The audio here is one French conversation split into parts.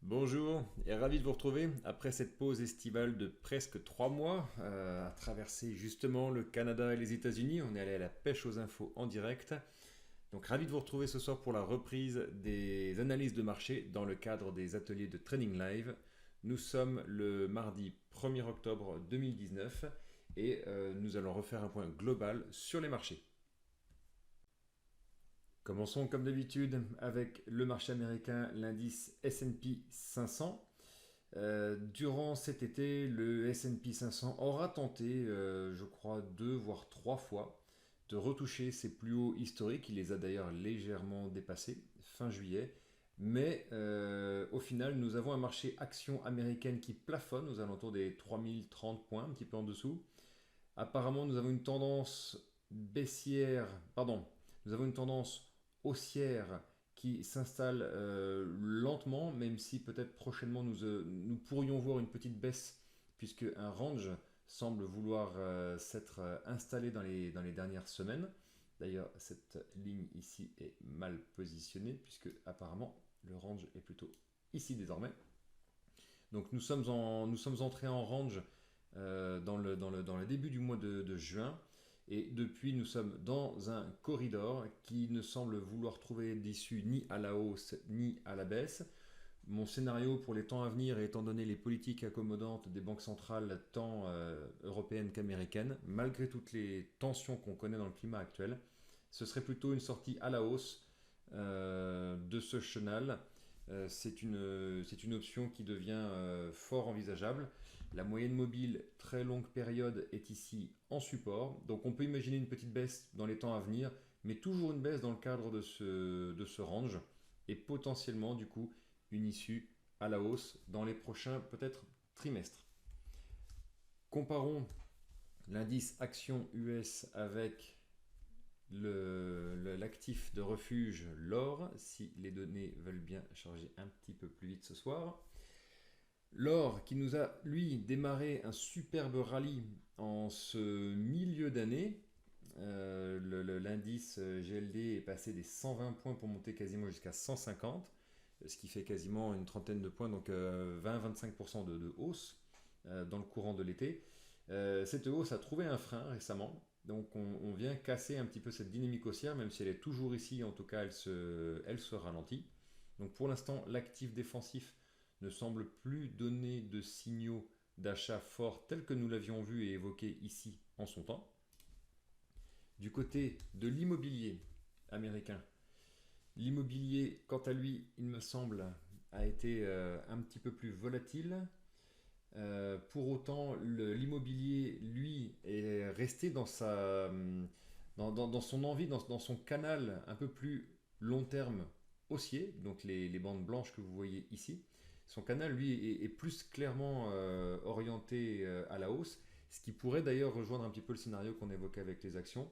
Bonjour et ravi de vous retrouver après cette pause estivale de presque 3 mois à traverser justement le Canada et les États-Unis. On est allé à la pêche aux infos en direct. Donc ravi de vous retrouver ce soir pour la reprise des analyses de marché dans le cadre des ateliers de Trading Live. Nous sommes le mardi 1er octobre 2019 et nous allons refaire un point global sur les marchés. Commençons comme d'habitude avec le marché américain, l'indice S&P 500. Durant cet été, le S&P 500 aura tenté, je crois, 2 voire 3 fois de retoucher ses plus hauts historiques. Il les a d'ailleurs légèrement dépassés fin juillet. Mais au final, nous avons un marché action américaine qui plafonne aux alentours des 3030 points, un petit peu en dessous. Apparemment, nous avons une tendance baissière, pardon, nous avons une tendance haussière qui s'installe lentement, même si peut-être prochainement nous pourrions voir une petite baisse, puisque un range semble vouloir s'être installé dans les dernières semaines. D'ailleurs, cette ligne ici est mal positionnée, puisque apparemment le range est plutôt ici désormais. Donc nous sommes entrés en range dans le début du mois de juin. Et depuis, nous sommes dans un corridor qui ne semble vouloir trouver d'issue ni à la hausse ni à la baisse. Mon scénario pour les temps à venir, étant donné les politiques accommodantes des banques centrales tant européennes qu'américaines, malgré toutes les tensions qu'on connaît dans le climat actuel, ce serait plutôt une sortie à la hausse de ce chenal. C'est une option qui devient fort envisageable. La moyenne mobile très longue période est ici en support. Donc on peut imaginer une petite baisse dans les temps à venir, mais toujours une baisse dans le cadre de ce range et potentiellement du coup une issue à la hausse dans les prochains peut-être trimestres. Comparons l'indice action US avec l'actif de refuge, l'or, si les données veulent bien charger un petit peu plus vite ce soir. L'or qui nous a, lui, démarré un superbe rallye en ce milieu d'année. L'indice GLD est passé des 120 points pour monter quasiment jusqu'à 150, ce qui fait quasiment une trentaine de points, donc 20-25% de hausse dans le courant de l'été. Cette hausse a trouvé un frein récemment, donc on vient casser un petit peu cette dynamique haussière, même si elle est toujours ici, en tout cas elle se ralentit. Donc pour l'instant, l'actif défensif ne semble plus donner de signaux d'achat forts tels que nous l'avions vu et évoqué ici en son temps. Du côté de l'immobilier américain, l'immobilier, quant à lui, il me semble, a été un petit peu plus volatile. Pour autant, l'immobilier, lui, est resté dans son envie, dans son canal un peu plus long terme haussier, donc les bandes blanches que vous voyez ici. Son canal, lui, est plus clairement orienté à la hausse, ce qui pourrait d'ailleurs rejoindre un petit peu le scénario qu'on évoquait avec les actions,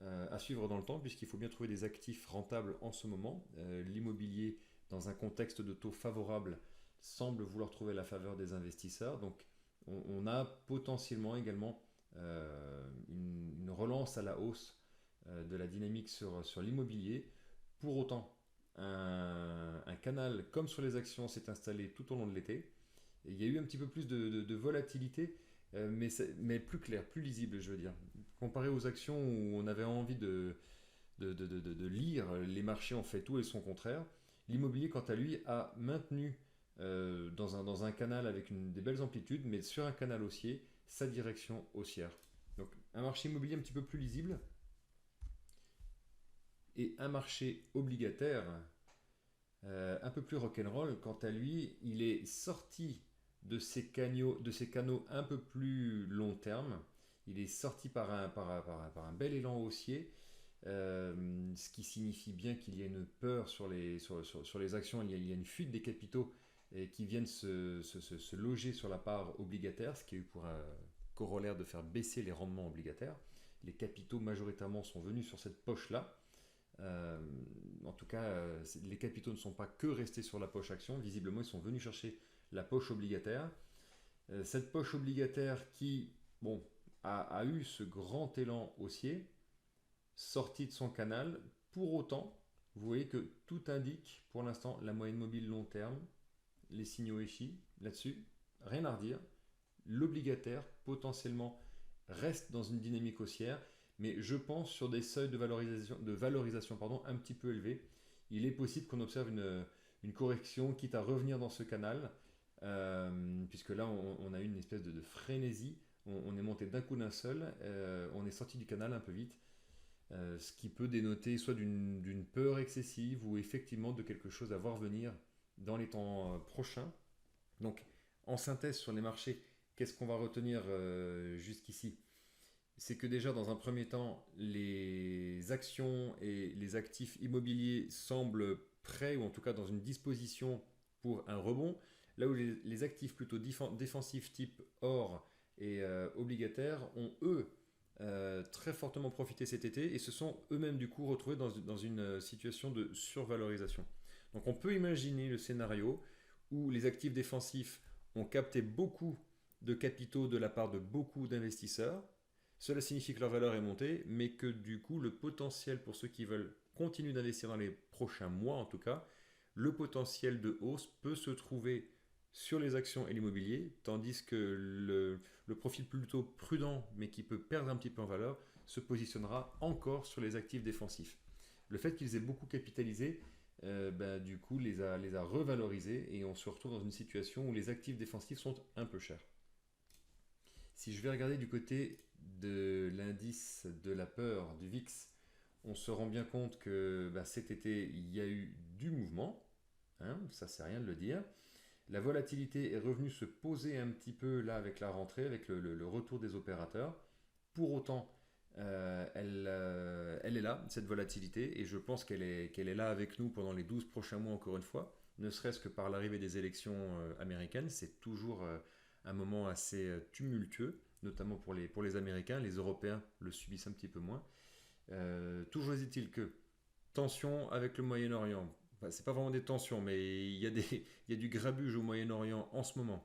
à suivre dans le temps, puisqu'il faut bien trouver des actifs rentables en ce moment. L'immobilier, dans un contexte de taux favorable, semble vouloir trouver la faveur des investisseurs. Donc on a potentiellement également une relance à la hausse de la dynamique sur l'immobilier. Pour autant, un canal comme sur les actions s'est installé tout au long de l'été. Et il y a eu un petit peu plus de volatilité, mais plus clair, plus lisible, je veux dire. Comparé aux actions où on avait envie de lire, les marchés ont fait tout et son contraire. L'immobilier, quant à lui, a maintenu dans un canal avec des belles amplitudes, mais sur un canal haussier, sa direction haussière. Donc un marché immobilier un petit peu plus lisible et un marché obligataire un peu plus rock'n'roll. Quant à lui, il est sorti de ces canaux un peu plus long terme. Il est sorti par un bel élan haussier, ce qui signifie bien qu'il y a une peur sur les actions, il y a une fuite des capitaux qui viennent se loger sur la part obligataire, ce qui a eu pour corollaire de faire baisser les rendements obligataires. Les capitaux majoritairement sont venus sur cette poche-là. Euh, En tout cas, les capitaux ne sont pas que restés sur la poche action, visiblement ils sont venus chercher la poche obligataire. Cette poche obligataire qui, bon, a eu ce grand élan haussier, sorti de son canal. Pour autant, vous voyez que tout indique pour l'instant la moyenne mobile long terme les signaux ECHI là-dessus, rien à redire. L'obligataire, potentiellement, reste dans une dynamique haussière, mais je pense sur des seuils de valorisation pardon, un petit peu élevés. Il est possible qu'on observe une correction, quitte à revenir dans ce canal, puisque là, on a eu une espèce de frénésie. On est monté d'un coup d'un seul, on est sorti du canal un peu vite, ce qui peut dénoter soit d'une peur excessive ou effectivement de quelque chose à voir venir dans les temps prochains. Donc, en synthèse sur les marchés, qu'est-ce qu'on va retenir jusqu'ici? C'est que déjà, dans un premier temps, les actions et les actifs immobiliers semblent prêts, ou en tout cas dans une disposition pour un rebond, là où les actifs plutôt défensifs type or et obligataires ont, eux, très fortement profité cet été et se sont eux-mêmes du coup retrouvés dans une situation de survalorisation. Donc on peut imaginer le scénario où les actifs défensifs ont capté beaucoup de capitaux de la part de beaucoup d'investisseurs. Cela signifie que leur valeur est montée, mais que du coup le potentiel pour ceux qui veulent continuer d'investir dans les prochains mois en tout cas, le potentiel de hausse peut se trouver sur les actions et l'immobilier, tandis que le profil plutôt prudent, mais qui peut perdre un petit peu en valeur, se positionnera encore sur les actifs défensifs. Le fait qu'ils aient beaucoup capitalisé, du coup, les a revalorisés et on se retrouve dans une situation où les actifs défensifs sont un peu chers. Si je vais regarder du côté de l'indice de la peur, du VIX, on se rend bien compte que cet été, il y a eu du mouvement, hein, ça c'est rien de le dire. La volatilité est revenue se poser un petit peu là avec la rentrée, avec le retour des opérateurs. Pour autant, elle est là, cette volatilité, et je pense qu'elle est là avec nous pendant les 12 prochains mois encore une fois, ne serait-ce que par l'arrivée des élections américaines. C'est toujours un moment assez tumultueux, notamment pour les Américains. Les Européens le subissent un petit peu moins. Toujours est-il que tension avec le Moyen-Orient. Enfin, c'est pas vraiment des tensions, mais il y a du grabuge au Moyen-Orient en ce moment.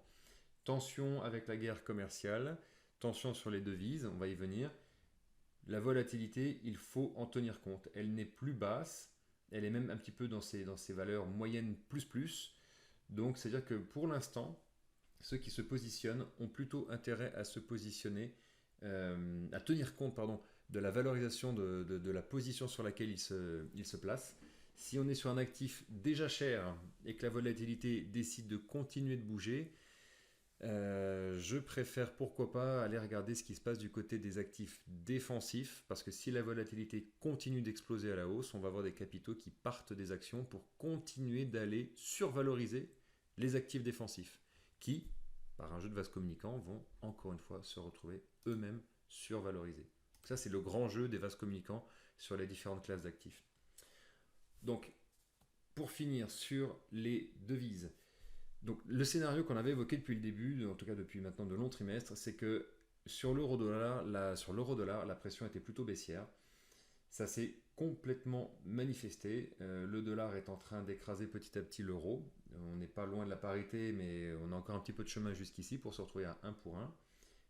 Tension avec la guerre commerciale, tension sur les devises, on va y venir. La volatilité, il faut en tenir compte. Elle n'est plus basse, elle est même un petit peu dans ses valeurs moyennes plus plus. Donc c'est-à-dire que pour l'instant, ceux qui se positionnent ont plutôt intérêt à se positionner, à tenir compte pardon, de la valorisation de la position sur laquelle il se place. Si on est sur un actif déjà cher et que la volatilité décide de continuer de bouger, je préfère pourquoi pas aller regarder ce qui se passe du côté des actifs défensifs, parce que si la volatilité continue d'exploser à la hausse, on va avoir des capitaux qui partent des actions pour continuer d'aller survaloriser les actifs défensifs, qui, par un jeu de vase communicants, vont encore une fois se retrouver eux-mêmes survalorisés. Ça, c'est le grand jeu des vases communicants sur les différentes classes d'actifs. Donc, pour finir sur les devises, donc, le scénario qu'on avait évoqué depuis le début, en tout cas depuis maintenant de longs trimestres, c'est que sur l'euro-dollar, la pression était plutôt baissière. Ça s'est complètement manifesté. Le dollar est en train d'écraser petit à petit l'euro. On n'est pas loin de la parité, mais on a encore un petit peu de chemin jusqu'ici pour se retrouver à 1 pour 1.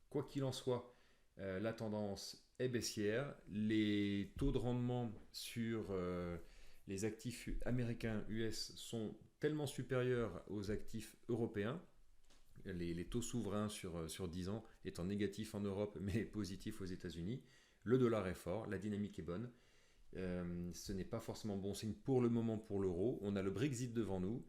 Quoi qu'il en soit, la tendance est baissière. Les taux de rendement sur les actifs américains US sont tellement supérieurs aux actifs européens. Les taux souverains sur 10 ans étant négatifs en Europe mais positifs aux États-Unis. Le dollar est fort, la dynamique est bonne. Ce n'est pas forcément bon signe pour le moment pour l'euro. On a le Brexit devant nous.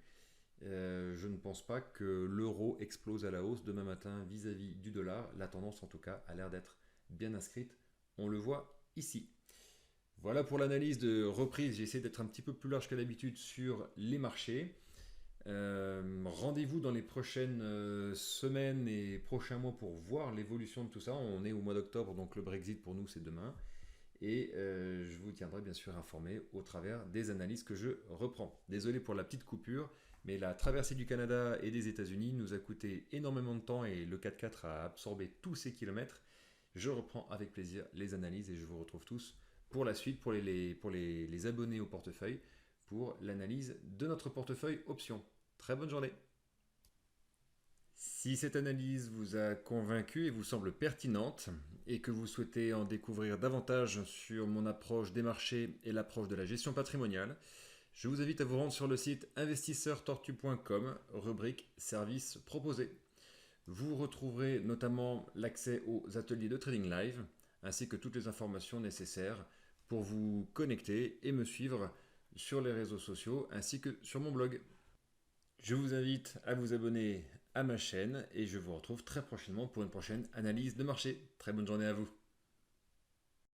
Je ne pense pas que l'euro explose à la hausse demain matin vis-à-vis du dollar. La tendance en tout cas a l'air d'être bien inscrite. On le voit ici. Voilà pour l'analyse de reprise. J'ai essayé d'être un petit peu plus large qu'à d'habitude sur les marchés. Rendez-vous dans les prochaines semaines et prochains mois pour voir l'évolution de tout ça. On est au mois d'octobre, donc le Brexit pour nous c'est demain. Et je vous tiendrai bien sûr informé au travers des analyses que je reprends. Désolé pour la petite coupure, mais la traversée du Canada et des États-Unis nous a coûté énormément de temps et le 4x4 a absorbé tous ces kilomètres. Je reprends avec plaisir les analyses et je vous retrouve tous pour la suite, pour les abonnés au portefeuille, pour l'analyse de notre portefeuille options. Très bonne journée. Si cette analyse vous a convaincu et vous semble pertinente et que vous souhaitez en découvrir davantage sur mon approche des marchés et l'approche de la gestion patrimoniale, Je vous invite à vous rendre sur le site investisseurtortue.com, rubrique services proposés. Vous retrouverez notamment l'accès aux ateliers de trading live, ainsi que toutes les informations nécessaires pour vous connecter et me suivre sur les réseaux sociaux, ainsi que sur mon blog. Je vous invite à vous abonner à ma chaîne et je vous retrouve très prochainement pour une prochaine analyse de marché. Très bonne journée à vous.